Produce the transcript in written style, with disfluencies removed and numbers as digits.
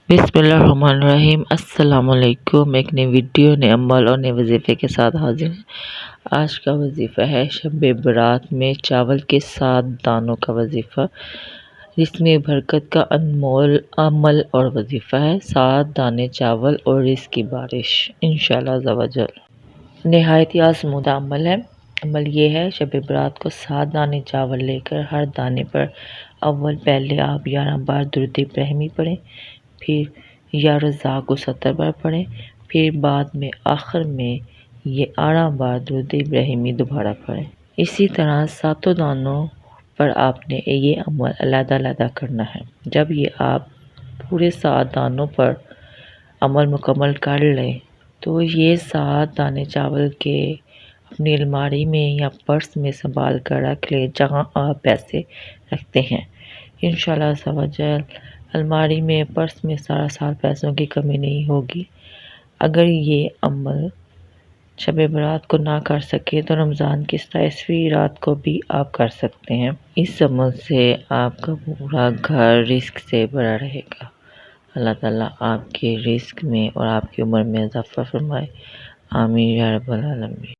بسم اللہ الرحمن الرحیم۔ السلام علیکم۔ ایک نئی ویڈیو، نئے عمل اور نئے وظیفے کے ساتھ حاضر ہیں۔ آج کا وظیفہ ہے شب برات میں چاول کے 7 دانوں کا وظیفہ، جس میں برکت کا انمول عمل اور وظیفہ ہے۔ 7 دانے چاول اور رزق کی بارش انشاءاللہ عز و جل۔ نہایت ہی آزمودہ عمل ہے۔ عمل یہ ہے، شب برات کو 7 دانے چاول لے کر ہر دانے پر پہلے آپ 11 بار درود ابراہیمی پڑھیں، پھر یا رزاق کو 70 بار پڑھیں، پھر بعد میں آخر میں یہ 18 بار درود ابراہیمی دوبارہ پڑھیں۔ اسی طرح 7 دانوں پر آپ نے یہ عمل علیحدہ علیحدہ کرنا ہے۔ جب یہ آپ پورے 7 دانوں پر عمل مکمل کر لیں تو یہ 7 دانے چاول کے اپنی الماری میں یا پرس میں سنبھال کر رکھ لیں، جہاں آپ پیسے رکھتے ہیں۔ انشاءاللہ عز و جل الماری میں، پرس میں سارا سال پیسوں کی کمی نہیں ہوگی۔ اگر یہ عمل شب برات کو نہ کر سکے تو رمضان کی 27ویں رات کو بھی آپ کر سکتے ہیں۔ اس عمل سے آپ کا پورا گھر رزق سے بھرا رہے گا۔ اللہ تعالیٰ آپ کے رزق میں اور آپ کی عمر میں اضافہ فرمائے۔ آمین یا رب العالمین۔